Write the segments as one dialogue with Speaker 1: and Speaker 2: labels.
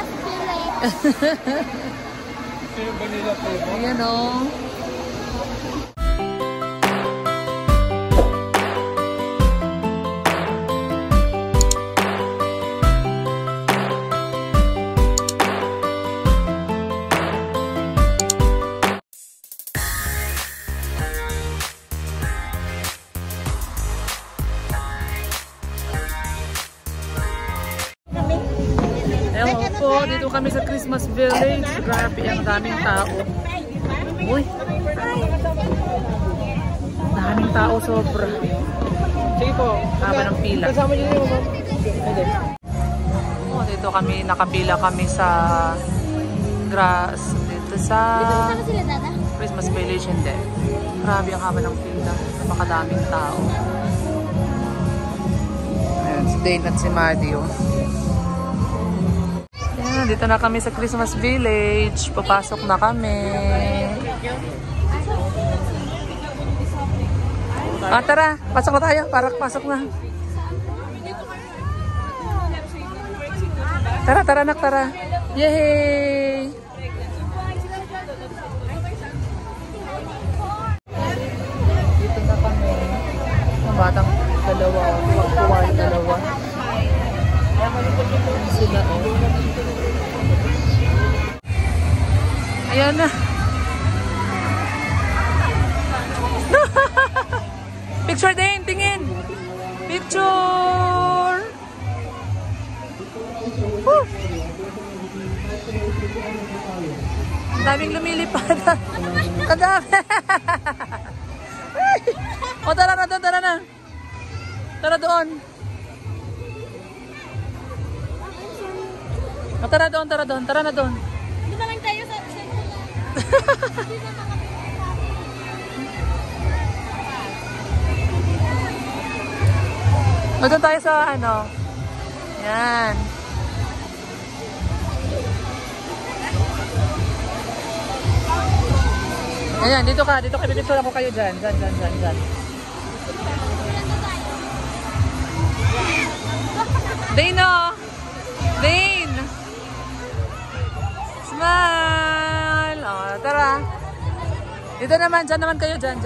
Speaker 1: Christmas village.
Speaker 2: Vanilla flavor.
Speaker 3: Ayan o. Ewan po, dito kami sa Christmas Village. Grabe, ang daming tao. Uy! Daming tao, sobra.
Speaker 2: Sige po.
Speaker 3: Haba ng pila.
Speaker 2: Kasama niyo yung ma'am.
Speaker 3: Oh, dito kami, nakapila kami sa dito sa Christmas Village, hindi. Grabe ang haba ng pila. Napakadaming tao. Ayan, si Dane at si Maddie, oh. Ayan, dito na kami sa Christmas Village. Papasok na kami. Tara, pasok na tayo. Pasok na. Tara, anak, tara. Yay! Dito na kami. Ang batang dalawa. Magpuwal dalawa. Sila, oh. Ayan na. Picture din, tingin. Picture. Woo! Ang daming lumilipad. Ang dami. O, tara na doon, tara na. Tara doon. O, tara doon, tara doon, tara na doon.
Speaker 1: Di ba lang tayo sa...
Speaker 3: O, doon tayo sa ano. Yan. Ayan, dito ka pipicture ako kayo dyan. Dyan. Dane, oh! Dane! Smile! O, tara. Dito naman, dyan naman kayo, dyan.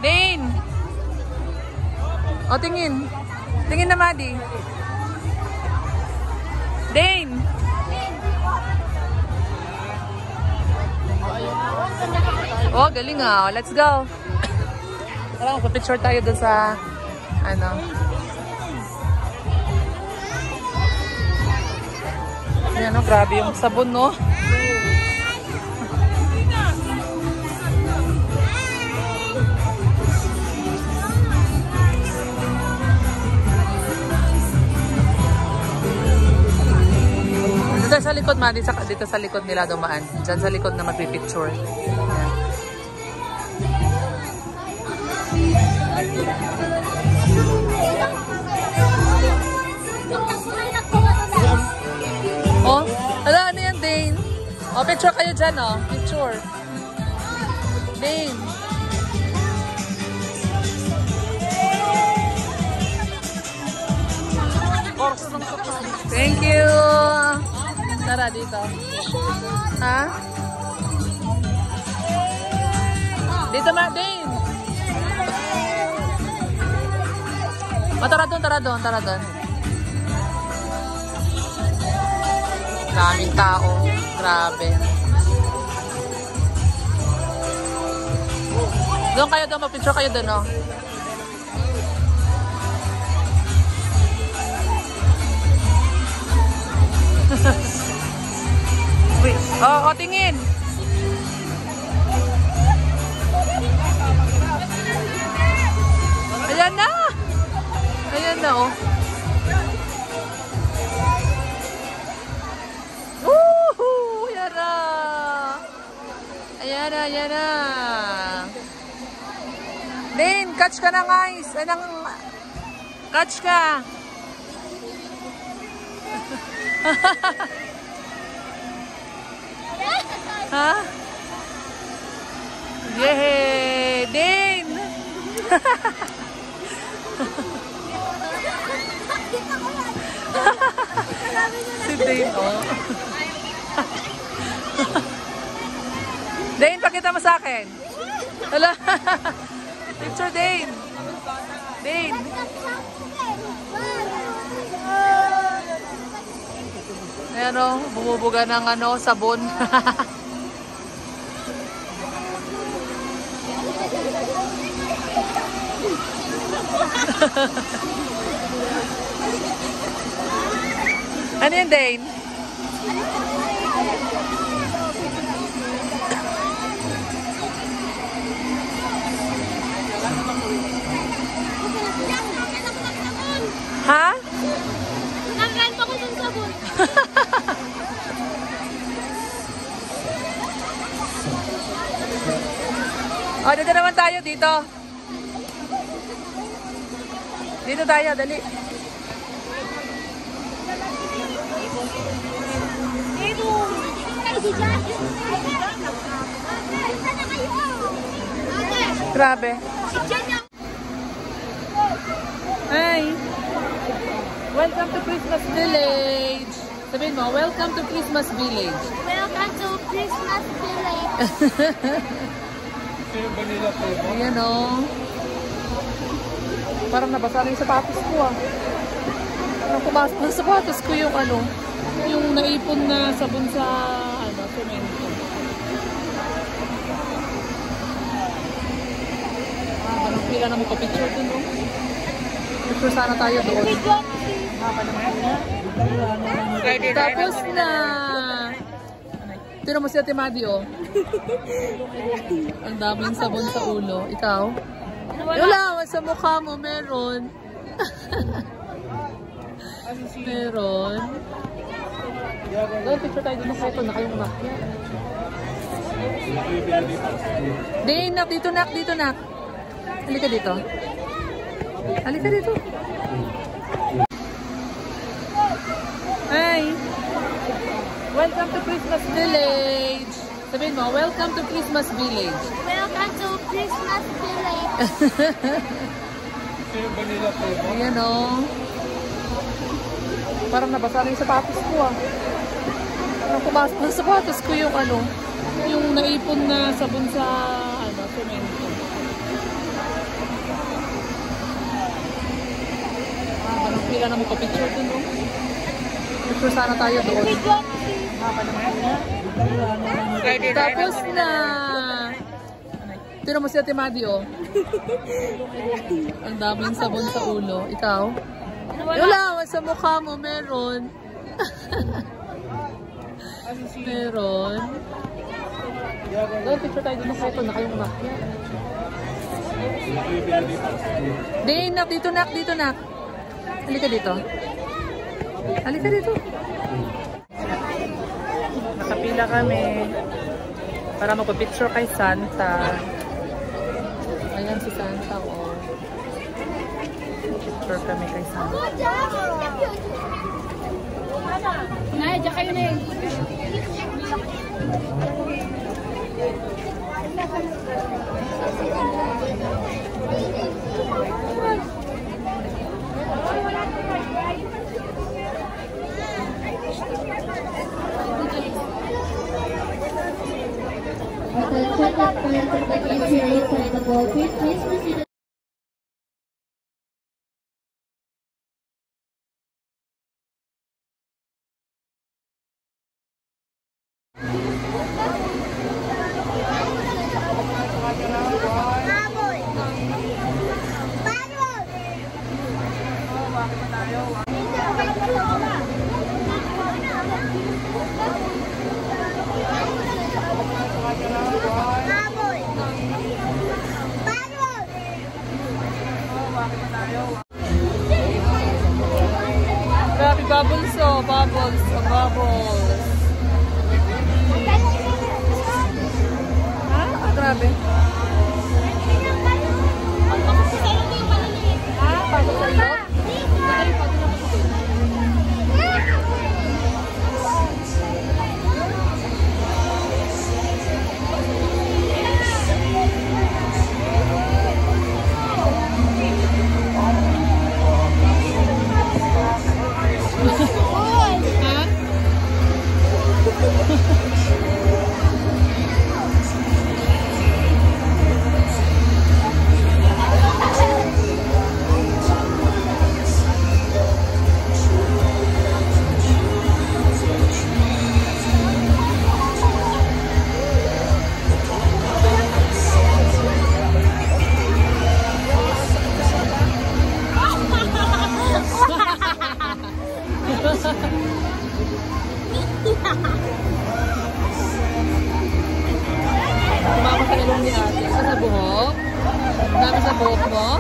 Speaker 3: Dane! O, tingin. Tingin na, Maddie. Dane! Oh, galing ah. Let's go. Tara, magpa-picture tayo dun sa ano. Ayan, no, grabe yung sabon, no? Dito sa likod, dito sa likod nila dumaan. Diyan sa likod na magpipicture. Ayan. Oh, ala, ano yan, Dane? Oh, picture kayo dyan, oh. Picture. Dane. Thank you. Tara, dito. Ha? Dito, Dane. Oh, tara doon. Daming tao. Grabe. Doon kayo doon. Mag-picture kayo doon, oh. Wait. Oh, tingin. Ayan na. Ayan na, oh. Woohoo! Ayan na. Ayan na. Dane, catch ka na, guys. Catch ka. Ha? Yay! Dane! Si Dane, oh. Dane, pakita mo sa akin. Hala. Picture, Dane. Dane. Ayan o, bumubuga ng sabon. Ano yun, Dane? Ha?
Speaker 1: Nakain pa ko ng sabon.
Speaker 3: O, dito naman tayo, dito. Dito tayo, dali. Grabe. Hi. Welcome to Christmas Village. Sabihin mo, welcome to Christmas Village.
Speaker 1: Welcome to Christmas Village.
Speaker 2: Vanilla flavor.
Speaker 3: Ayan o. Parang nabasa na yung sapatos ko ah. Parang pumasok na sapatos ko yung yung naipon na sabon sa semento. Anong pila na mo pa-picture dun, no? Picture sana tayo doon. Tapos na. Tino mo si Ate Maddie, oh. Ang daming sabon sa ulo. Ikaw? Wala, sa mukha mo meron. Meron. Doon, picture tayo doon sa ito. Nakayong nak. Dane, nak. Dito, nak. Dito, nak. Halika dito. Halika dito. Hi. Welcome to Christmas Village. Sabihin mo, welcome to Christmas Village.
Speaker 1: Welcome to Christmas Village.
Speaker 2: Vanilla flavor.
Speaker 3: Ayan o. Parang nabasa na yung sapatos ko ah. Parang pumasok na sapatos ko yung yung naipon na sabon sa semento. Anong pila na mo pa-picture dun, no? Picture sana tayo doon. Tapos na. Tino mo si Ate Maddie, oh. Ang daming sabon sa ulo. Ikaw? Wala, sa mukha mo meron. Meron. Doon, picture tayo doon sa ito. Nakayong nak. Dane, nak. Dito, nak. Dito, nak. Halika dito. Halika dito. Nakapila kami para magpa-picture kay Santa. Ayan si Santa, oh. Picture kami kay Santa.
Speaker 1: Nay, diyan kayo na yun.
Speaker 3: Grabe, bubbles, oh. Bubbles, oh, bubbles. Ha? Ah, grabe. Ha? Pasok sa iyo? Tumama sa ilong ni ate. Isa sa buhok. Dami sa buhok mo.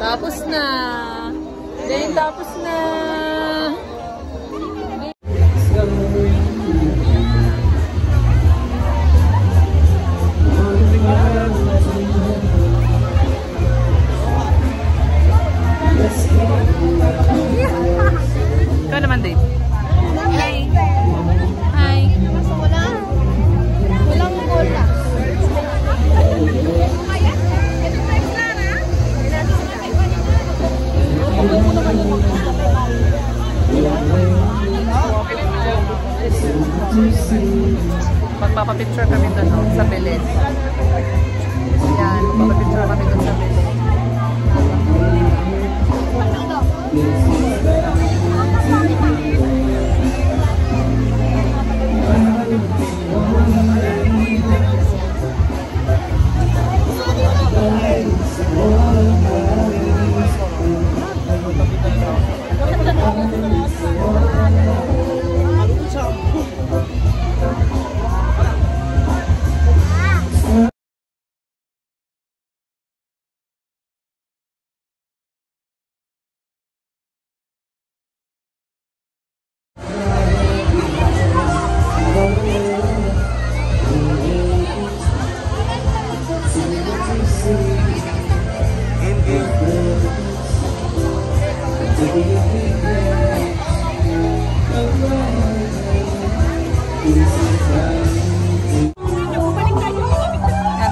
Speaker 3: Tapos na. Then, tapos na. Ikaw naman, Dave. Hi. Hi.
Speaker 1: Walang bola.
Speaker 3: Magpapapicture kami doon sa Belen. Yan, magpapapicture kami doon sa Belen.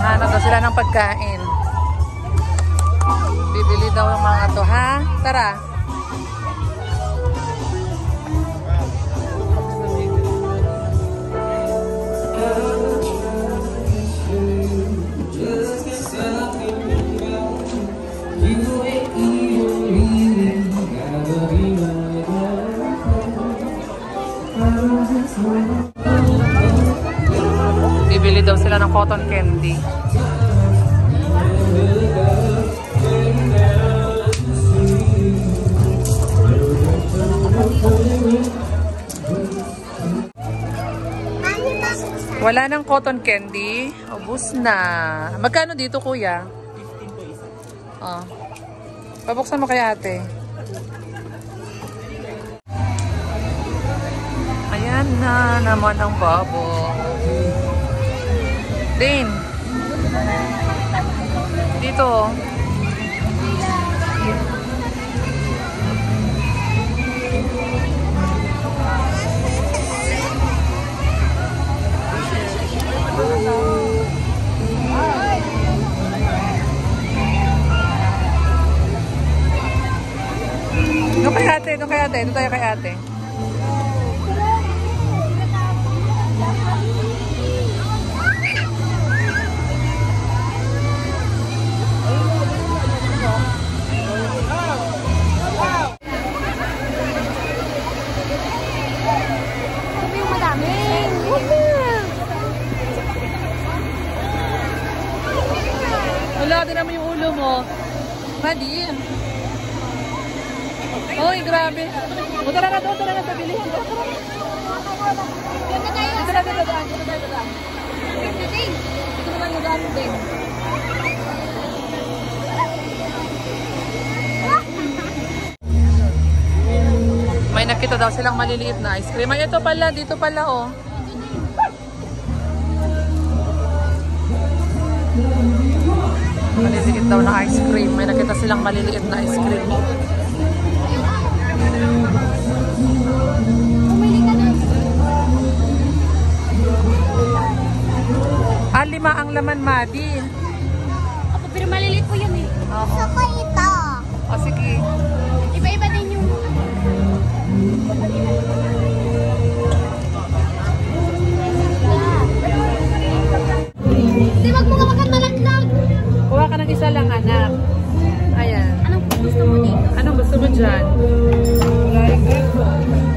Speaker 3: Hanap daw sila ng pagkain. Bibili daw yung mga to, ha? Tara. Bibili daw sila ng cotton candy. Wala ng cotton candy. Ubus na. Magkano dito, kuya?
Speaker 2: 15 po isa.
Speaker 3: Oh. Pabuksan mo kay ate. Ayan na naman ang babo. Din. Dito. Doon kay ate, doon kay ate. Doon tayo kay ate. Wala din naman yung ulo mo. Madi. Oy, grabe. O, tara na doon, tara na sa bilihan. Dito na, dito na. Dito na yung daan din. May nakita daw silang maliliit na ice cream. Ay, ito pala, dito pala, oh. Maliliit daw na ice cream. May nakita silang maliliit na ice cream. Ah, 5 ang laman, Madi.
Speaker 1: Opo, pero maliliit po yun eh.
Speaker 3: Oo.
Speaker 1: Gusto ko ito.
Speaker 3: O, sige.
Speaker 1: Iba-iba din yung...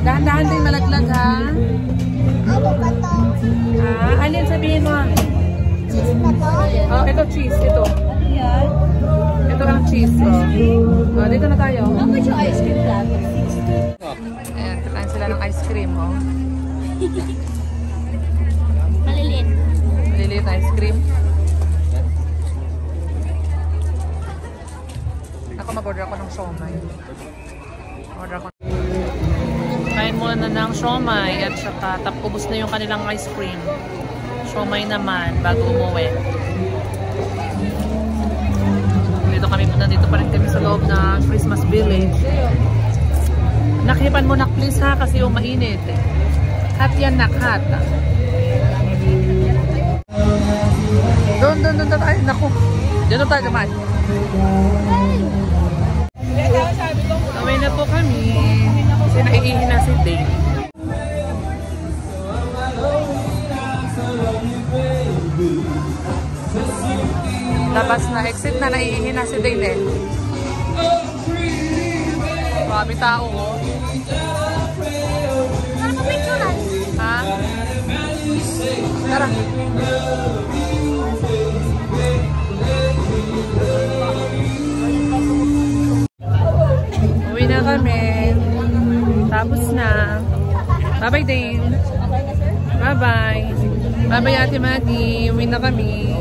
Speaker 3: Dahan-dahan din malaglag ha.
Speaker 1: Ano ba to?
Speaker 3: Alin sabihin mo?
Speaker 1: Cheese na to?
Speaker 3: Oh, ito cheese. Ito. Ito ang cheese. Oh, dito na tayo.
Speaker 1: How much yung ice cream platter?
Speaker 3: Ayan, kakain sila ng ice cream. Oh.
Speaker 1: Maliliit.
Speaker 3: Maliliit na ice cream. Ako mag-order ako ng siomai. Order ako. Kain muna na ng siomai at saka ubos na yung kanilang ice cream. Siomai naman bago umuwi. Dito kami muna, dito pa rin kami sa loob na Christmas Village. Nakipan mo nak please ha kasi yung mainit. Hot yan nak, hot. Doon. Ay, naku. Dito tayo naman. Away na po kami. Kasi naiihin na si Dave. Labas na, exit na, naiihin na si Dave eh. Marami tao oh.
Speaker 1: Ano pa picturean?
Speaker 3: Ha? Tara. Uwi na kami. Tapos na. Bye-bye, Dave. Bye-bye. Bye-bye, Ate Maggie. Uwi na kami.